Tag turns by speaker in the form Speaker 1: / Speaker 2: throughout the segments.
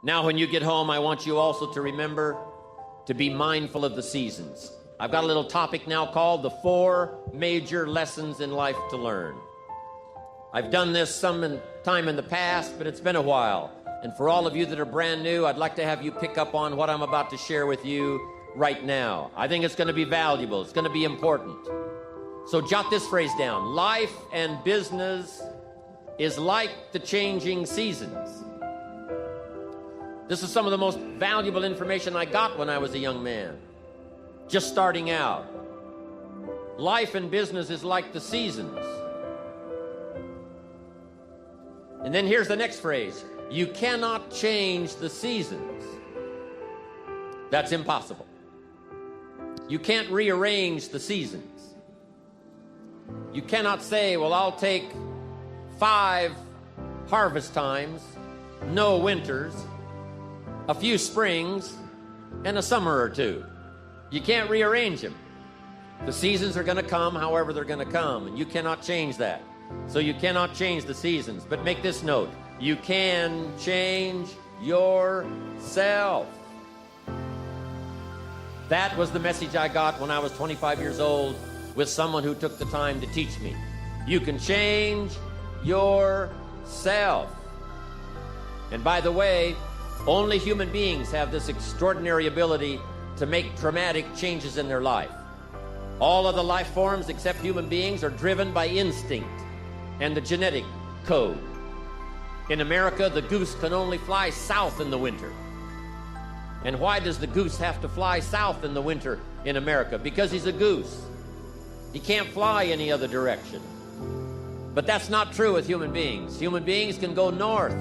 Speaker 1: Now, when you get home, I want you also to remember to be mindful of the seasons. I've got a little topic now called the 4 major lessons in life to learn. I've done this some time in the past, but it's been a while. And for all of you that are brand new, I'd like to have you pick up on what I'm about to share with you right now. I think it's going to be valuable. It's going to be important. So jot this phrase down. Life and business is like the changing seasons. This is some of the most valuable information I got when I was a young man, just starting out. Life and business is like the seasons. And then here's the next phrase. You cannot change the seasons. That's impossible. You can't rearrange the seasons. You cannot say, well, I'll take 5 harvest times, no winters, a few springs, and a summer or 2. You can't rearrange them. The seasons are going to come however they're going to come, and you cannot change that. So you cannot change the seasons. But make this note. You can change yourself. That was the message I got when I was 25 years old with someone who took the time to teach me. You can change yourself. And by the way, only human beings have this extraordinary ability to make dramatic changes in their life. All of the life forms except human beings are driven by instinct and the genetic code. In America, the goose can only fly south in the winter. And why does the goose have to fly south in the winter in America? Because he's a goose. He can't fly any other direction. But that's not true with human beings. Human beings can go north.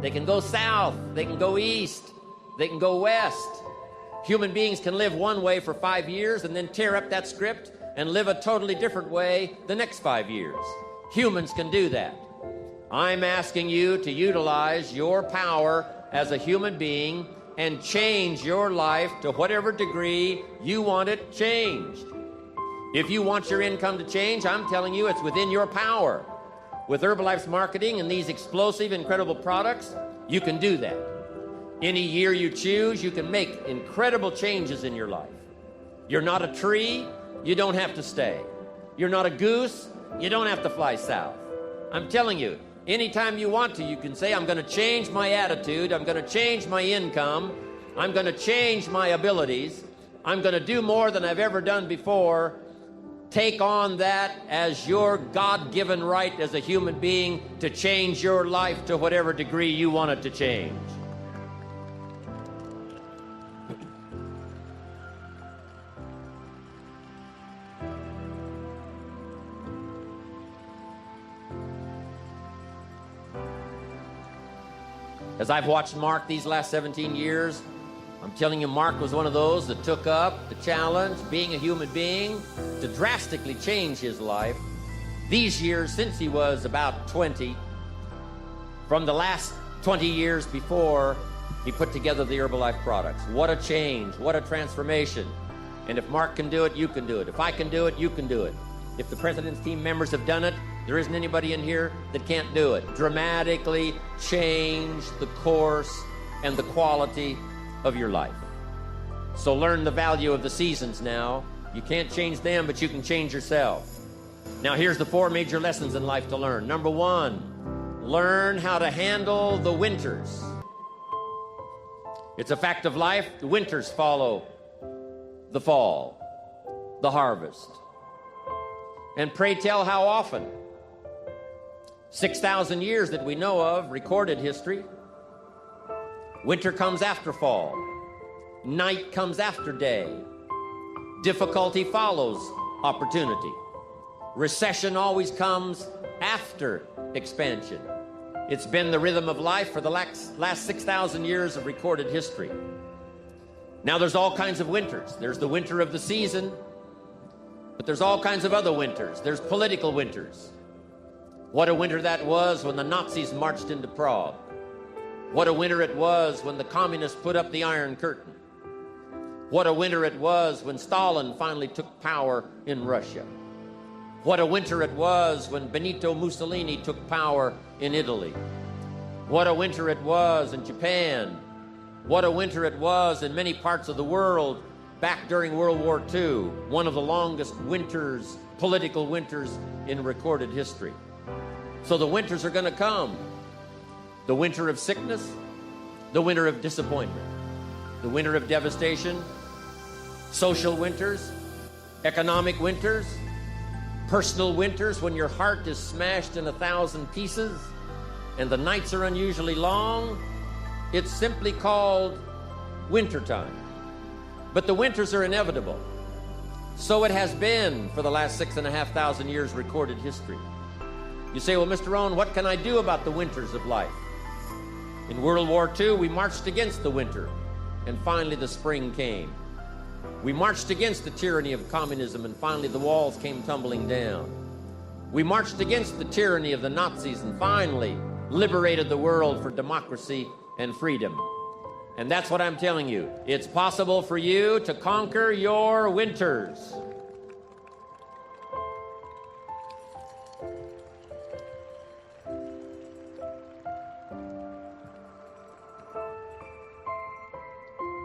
Speaker 1: They can go south. They can go east. They can go west. Human beings can live one way for 5 years and then tear up that script and live a totally different way the next 5 years. Humans can do that. I'm asking you to utilize your power as a human being and change your life to whatever degree you want it changed. If you want your income to change, I'm telling you it's within your power. With Herbalife's marketing and these explosive, incredible products, you can do that. Any year you choose, you can make incredible changes in your life. You're not a tree, you don't have to stay. You're not a goose, you don't have to fly south. I'm telling you, anytime you want to, you can say, I'm going to change my attitude, I'm going to change my income, I'm going to change my abilities, I'm going to do more than I've ever done before. Take on that as your God-given right as a human being to change your life to whatever degree you want it to change. As I've watched Mark these last 17 years, I'm telling you, Mark was one of those that took up the challenge, being a human being, to drastically change his life. These years, since he was about 20, from the last 20 years before he put together the Herbalife products. What a change, what a transformation. And if Mark can do it, you can do it. If I can do it, you can do it. If the President's team members have done it, there isn't anybody in here that can't do it. Dramatically change the course and the quality of your life. So learn the value of the seasons now. You can't change them, but you can change yourself. Now here's the 4 major lessons in life to learn. Number 1, learn how to handle the winters. It's a fact of life. The winters follow the fall, the harvest. And pray tell how often. 6,000 years that we know of, recorded history. Winter comes after fall. Night comes after day. Difficulty follows opportunity. Recession always comes after expansion. It's been the rhythm of life for the last 6,000 years of recorded history. Now there's all kinds of winters. There's the winter of the season, but there's all kinds of other winters. There's political winters. What a winter that was when the Nazis marched into Prague. What a winter it was when the communists put up the Iron Curtain. What a winter it was when Stalin finally took power in Russia. What a winter it was when Benito Mussolini took power in Italy. What a winter it was in Japan What a winter it was in many parts of the world back during World War II, one of the longest winters, political winters in recorded history. So the winters are going to come. The winter of sickness, the winter of disappointment, the winter of devastation, social winters, economic winters, personal winters when your heart is smashed in 1,000 pieces and the nights are unusually long. It's simply called wintertime. But the winters are inevitable. So it has been for the last 6,500 years recorded history. You say, well, Mr. Rohn, what can I do about the winters of life? In World War II, we marched against the winter, and finally the spring came. We marched against the tyranny of communism, and finally the walls came tumbling down. We marched against the tyranny of the Nazis, and finally liberated the world for democracy and freedom. And that's what I'm telling you. It's possible for you to conquer your winters.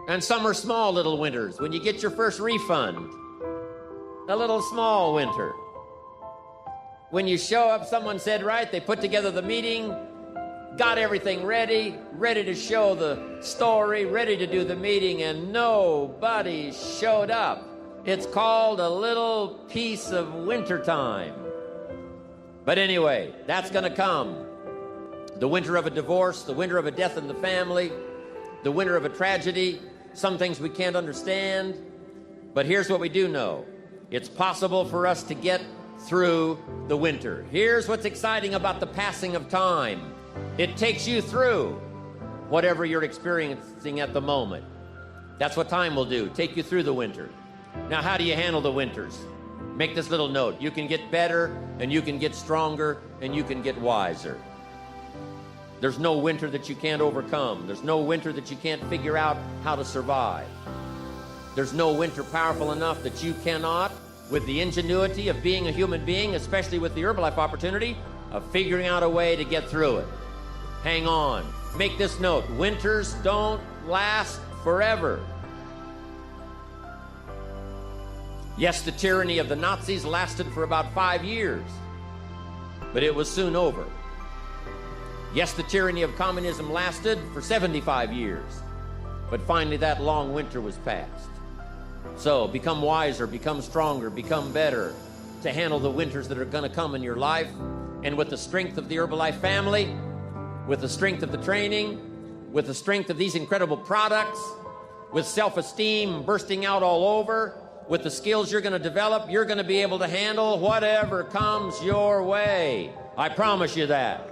Speaker 1: And some are small little winters. When you get your first refund, a little small winter. When you show up, someone said, right, they put together the meeting, got everything ready to show the story, ready to do the meeting, and nobody showed up. It's called a little piece of wintertime. But anyway, that's going to come. The winter of a divorce, the winter of a death in the family, the winter of a tragedy, some things we can't understand. But here's what we do know. It's possible for us to get through the winter. Here's what's exciting about the passing of time. It takes you through whatever you're experiencing at the moment. That's what time will do, take you through the winter. Now, how do you handle the winters? Make this little note. You can get better, and you can get stronger, and you can get wiser. There's no winter that you can't overcome. There's no winter that you can't figure out how to survive. There's no winter powerful enough that you cannot, with the ingenuity of being a human being, especially with the Herbalife opportunity, of figuring out a way to get through it. Hang on. Make this note. Winters don't last forever. Yes, the tyranny of the Nazis lasted for about 5 years, but it was soon over. Yes, the tyranny of communism lasted for 75 years, but finally that long winter was past. So become wiser, become stronger, become better to handle the winters that are going to come in your life. And with the strength of the Herbalife family, with the strength of the training, with the strength of these incredible products, with self-esteem bursting out all over, with the skills you're going to develop, you're going to be able to handle whatever comes your way. I promise you that.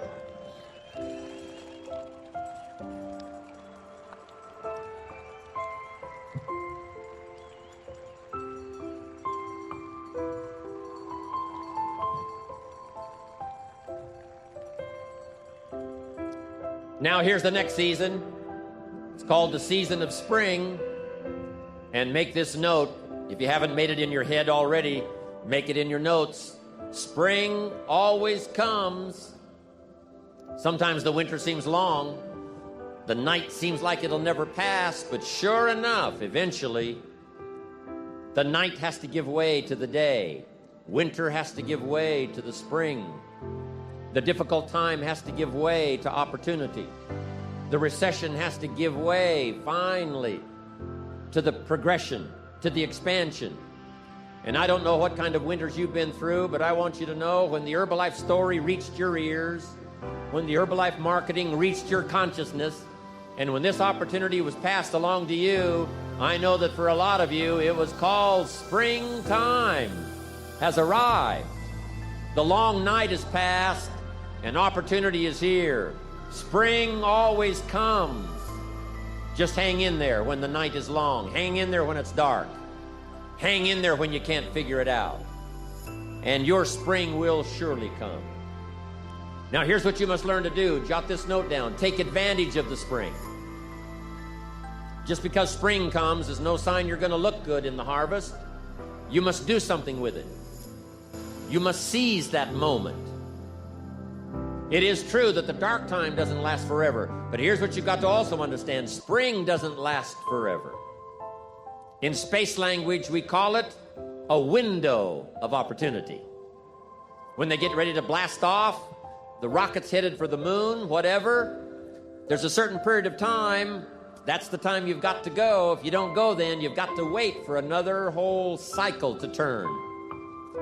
Speaker 1: Now here's the next season. It's called the season of spring. And make this note, if you haven't made it in your head already, make it in your notes. Spring always comes. Sometimes the winter seems long. The night seems like it'll never pass, but sure enough, eventually, the night has to give way to the day. Winter has to give way to the spring. The difficult time has to give way to opportunity. The recession has to give way, finally, to the progression, to the expansion. And I don't know what kind of winters you've been through, but I want you to know when the Herbalife story reached your ears, when the Herbalife marketing reached your consciousness, and when this opportunity was passed along to you, I know that for a lot of you, it was called springtime has arrived. The long night is past, and opportunity is here. Spring always comes. Just hang in there when the night is long. Hang in there when it's dark. Hang in there when you can't figure it out. And your spring will surely come. Now here's what you must learn to do. Jot this note down. Take advantage of the spring. Just because spring comes is no sign you're going to look good in the harvest. You must do something with it. You must seize that moment. It is true that the dark time doesn't last forever, but here's what you've got to also understand. Spring doesn't last forever. In space language, we call it a window of opportunity. When they get ready to blast off, the rocket's headed for the moon, whatever, there's a certain period of time. That's the time you've got to go. If you don't go then, you've got to wait for another whole cycle to turn.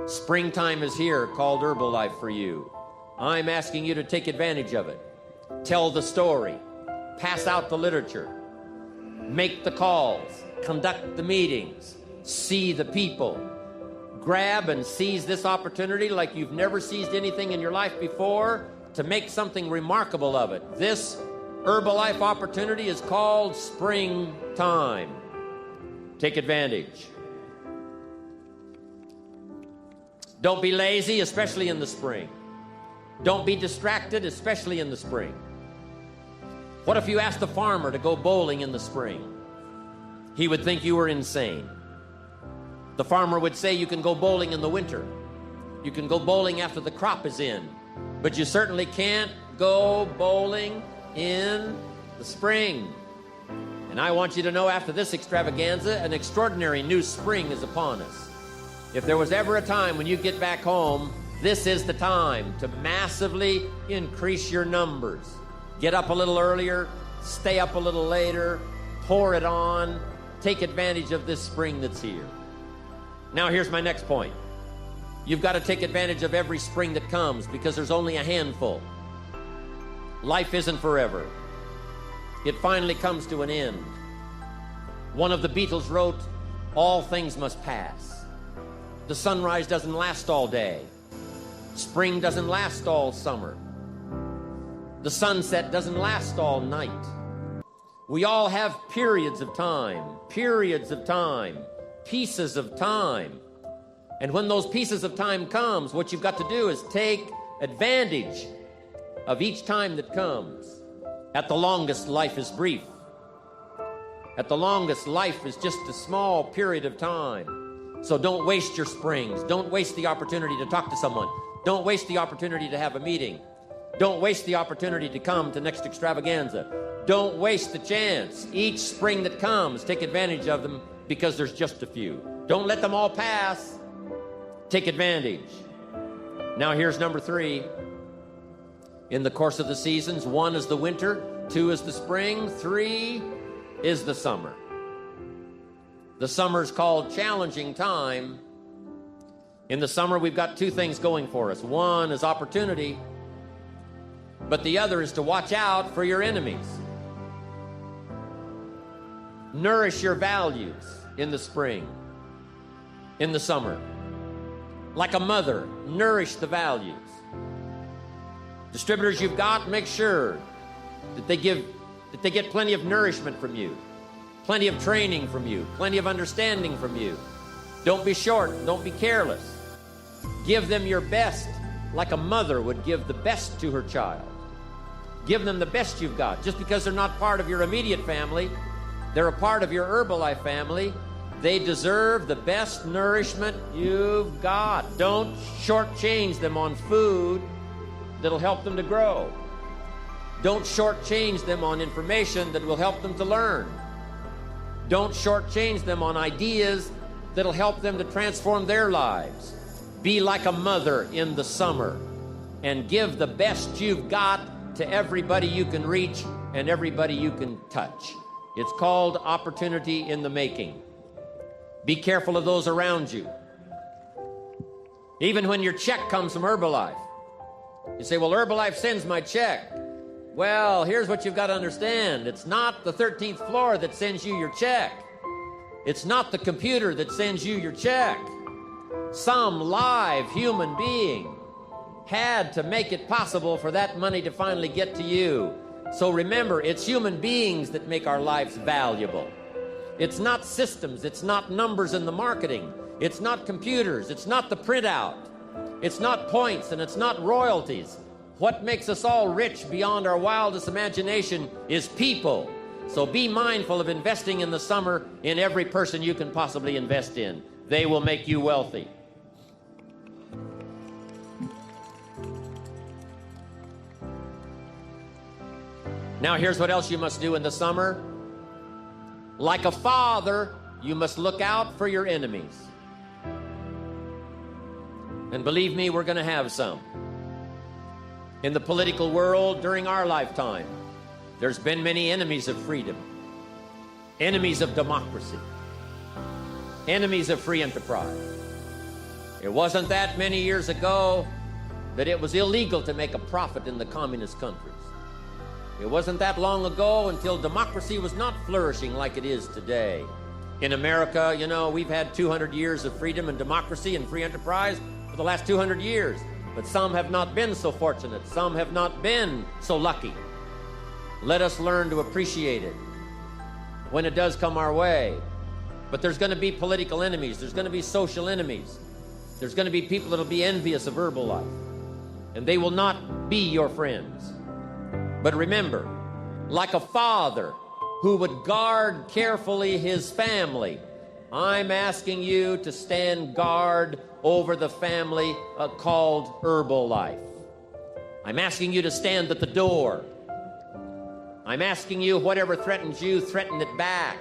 Speaker 1: Springtime is here, called Herbalife for you. I'm asking you to take advantage of it. Tell the story. Pass out the literature. Make the calls. Conduct the meetings. See the people. Grab and seize this opportunity like you've never seized anything in your life before to make something remarkable of it. This Herbalife opportunity is called springtime. Take advantage. Don't be lazy, especially in the spring. Don't be distracted, especially in the spring. What if you asked a farmer to go bowling in the spring? He would think you were insane. The farmer would say you can go bowling in the winter. You can go bowling after the crop is in. But you certainly can't go bowling in the spring. And I want you to know, after this extravaganza, an extraordinary new spring is upon us. If there was ever a time when you get back home, this is the time to massively increase your numbers. Get up a little earlier, stay up a little later, pour it on, take advantage of this spring that's here. Now here's my next point. You've got to take advantage of every spring that comes because there's only a handful. Life isn't forever. It finally comes to an end. One of the Beatles wrote, "All things must pass." The sunrise doesn't last all day. Spring doesn't last all summer. The sunset doesn't last all night. We all have periods of time, pieces of time. And when those pieces of time comes, what you've got to do is take advantage of each time that comes. At the longest, life is brief. At the longest, life is just a small period of time. So don't waste your springs. Don't waste the opportunity to talk to someone. Don't waste the opportunity to have a meeting. Don't waste the opportunity to come to next extravaganza. Don't waste the chance. Each spring that comes, take advantage of them because there's just a few. Don't let them all pass. Take advantage. Now here's number 3. In the course of the seasons, 1 is the winter, 2 is the spring, 3 is the summer. The summer's called challenging time. In the summer, we've got 2 things going for us. 1 is opportunity, but the other is to watch out for your enemies. Nourish your values in the spring, in the summer. Like a mother, nourish the values. Distributors you've got, make sure that they get plenty of nourishment from you, plenty of training from you, plenty of understanding from you. Don't be short, don't be careless. Give them your best like a mother would give the best to her child. Give them the best you've got. Just because they're not part of your immediate family, they're a part of your Herbalife family. They deserve the best nourishment you've got. Don't shortchange them on food that'll help them to grow. Don't shortchange them on information that will help them to learn. Don't shortchange them on ideas that'll help them to transform their lives. Be like a mother in the summer and give the best you've got to everybody you can reach and everybody you can touch. It's called opportunity in the making. Be careful of those around you. Even when your check comes from Herbalife, you say, well, Herbalife sends my check. Well, here's what you've got to understand. It's not the 13th floor that sends you your check. It's not the computer that sends you your check. Some live human being had to make it possible for that money to finally get to you. So remember, it's human beings that make our lives valuable. It's not systems. It's not numbers in the marketing. It's not computers. It's not the printout. It's not points and it's not royalties. What makes us all rich beyond our wildest imagination is people. So be mindful of investing in the summer in every person you can possibly invest in. They will make you wealthy. Now here's what else you must do in the summer. Like a father, you must look out for your enemies. And believe me, we're going to have some. In the political world during our lifetime, there's been many enemies of freedom, enemies of democracy, enemies of free enterprise. It wasn't that many years ago that it was illegal to make a profit in the communist countries. It wasn't that long ago until democracy was not flourishing like it is today. In America, you know, we've had 200 years of freedom and democracy and free enterprise for the last 200 years. But some have not been so fortunate. Some have not been so lucky. Let us learn to appreciate it when it does come our way. But there's going to be political enemies. There's going to be social enemies. There's going to be people that will be envious of Herbalife. And they will not be your friends. But remember, like a father who would guard carefully his family, I'm asking you to stand guard over the family called Herbalife. I'm asking you to stand at the door. I'm asking you, whatever threatens you, threaten it back.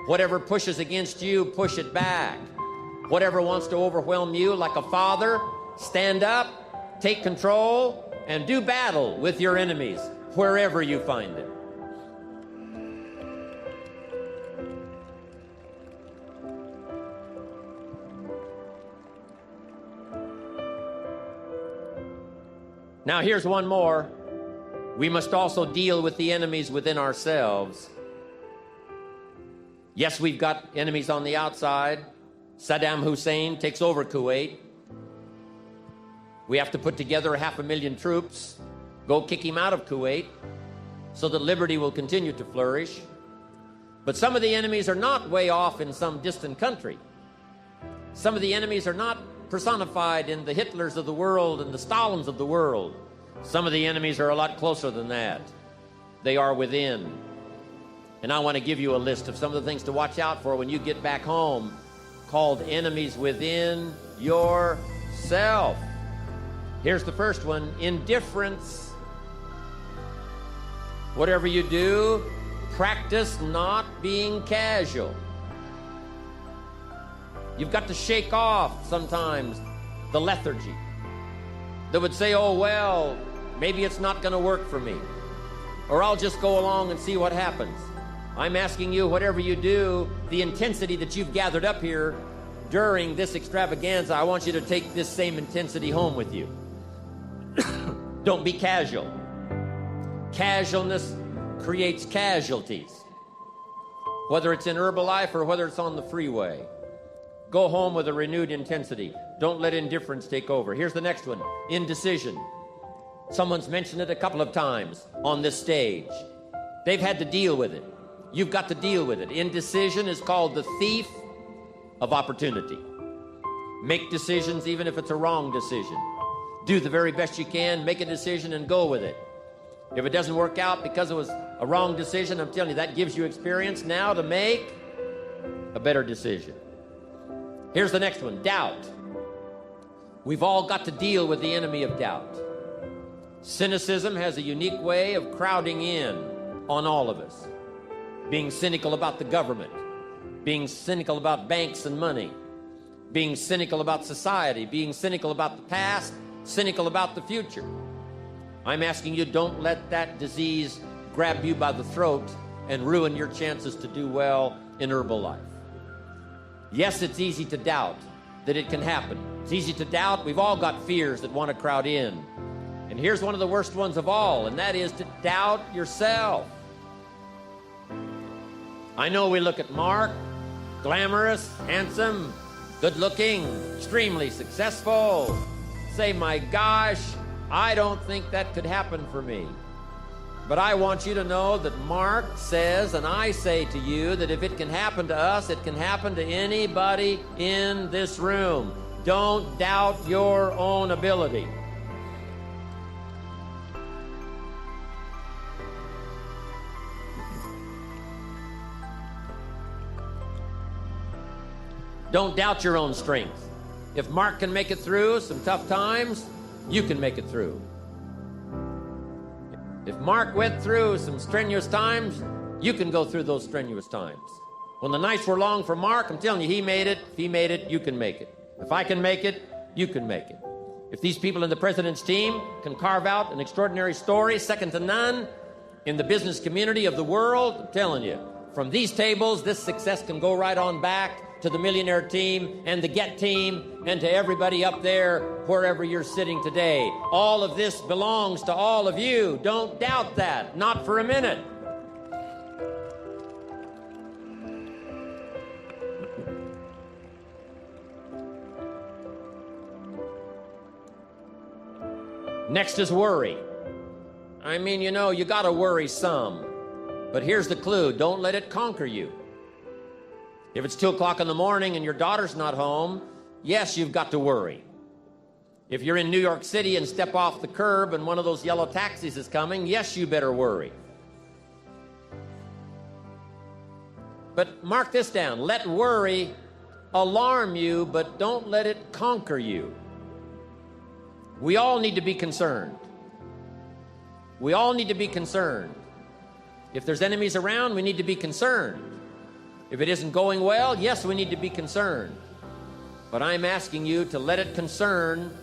Speaker 1: Whatever pushes against you, push it back. Whatever wants to overwhelm you, like a father, stand up, take control, and do battle with your enemies wherever you find them. Now here's one more. We must also deal with the enemies within ourselves. Yes, we've got enemies on the outside. Saddam Hussein takes over Kuwait. We have to put together 500,000 troops, go kick him out of Kuwait so that liberty will continue to flourish. But some of the enemies are not way off in some distant country. Some of the enemies are not personified in the Hitlers of the world and the Stalins of the world. Some of the enemies are a lot closer than that. They are within. And I want to give you a list of some of the things to watch out for when you get back home, called enemies within yourself. Here's the first one: indifference. Whatever you do, practice not being casual. You've got to shake off sometimes the lethargy that would say, oh, well, maybe it's not going to work for me, or I'll just go along and see what happens. I'm asking you, whatever you do, the intensity that you've gathered up here during this extravaganza, I want you to take this same intensity home with you. Don't be casual. Casualness creates casualties, whether it's in Herbalife or whether it's on the freeway. Go home with a renewed intensity. Don't let indifference take over. Here's the next one: indecision. Someone's mentioned it a couple of times on this stage. They've had to deal with it. You've got to deal with it. Indecision is called the thief of opportunity. Make decisions even if it's a wrong decision. Do the very best you can, make a decision and go with it. If it doesn't work out because it was a wrong decision, I'm telling you, that gives you experience now to make a better decision. Here's the next one: doubt. We've all got to deal with the enemy of doubt. Cynicism has a unique way of crowding in on all of us. Being cynical about the government, being cynical about banks and money, being cynical about society, being cynical about the past, cynical about the future. I'm asking you, don't let that disease grab you by the throat and ruin your chances to do well in Herbalife. Yes, it's easy to doubt that it can happen. It's easy to doubt. We've all got fears that want to crowd in. And here's one of the worst ones of all, and that is to doubt yourself. I know we look at Mark, glamorous, handsome, good-looking, extremely successful. Say, my gosh, I don't think that could happen for me. But I want you to know that Mark says, and I say to you, that if it can happen to us, it can happen to anybody in this room. Don't doubt your own ability. Don't doubt your own strength. If Mark can make it through some tough times, you can make it through. If Mark went through some strenuous times, you can go through those strenuous times. When the nights were long for Mark, I'm telling you, he made it. If he made it, you can make it. If I can make it, you can make it. If these people in the president's team can carve out an extraordinary story, second to none, in the business community of the world, I'm telling you, from these tables, this success can go right on back to the millionaire team and the Get team and to everybody up there, wherever you're sitting today. All of this belongs to all of you. Don't doubt that, not for a minute. Next is worry. I mean, you know, you got to worry some. But here's the clue. Don't let it conquer you. If it's 2 o'clock in the morning and your daughter's not home, yes, you've got to worry. If you're in New York City and step off the curb and one of those yellow taxis is coming, yes, you better worry. But mark this down. Let worry alarm you, but don't let it conquer you. We all need to be concerned. We all need to be concerned. If there's enemies around, we need to be concerned. If it isn't going well, yes, we need to be concerned. But I'm asking you to let it concern,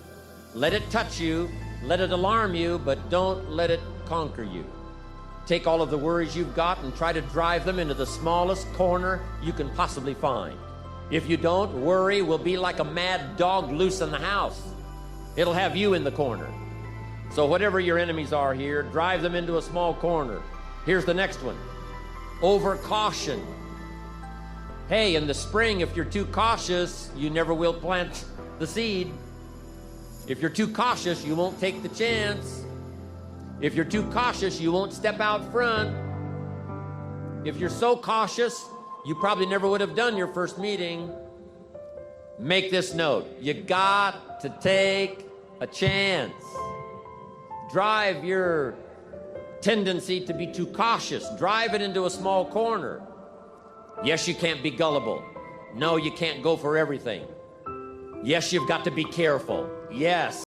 Speaker 1: let it touch you, let it alarm you, but don't let it conquer you. Take all of the worries you've got and try to drive them into the smallest corner you can possibly find. If you don't, worry will be like a mad dog loose in the house. It'll have you in the corner. So whatever your enemies are here, drive them into a small corner. Here's the next one. Over caution. Hey, in the spring, if you're too cautious, you never will plant the seed. If you're too cautious, you won't take the chance. If you're too cautious, you won't step out front. If you're so cautious, you probably never would have done your first meeting. Make this note. You got to take a chance. Drive your tendency to be too cautious. Drive it into a small corner. Yes, you can't be gullible. No, you can't go for everything. Yes, you've got to be careful. Yes,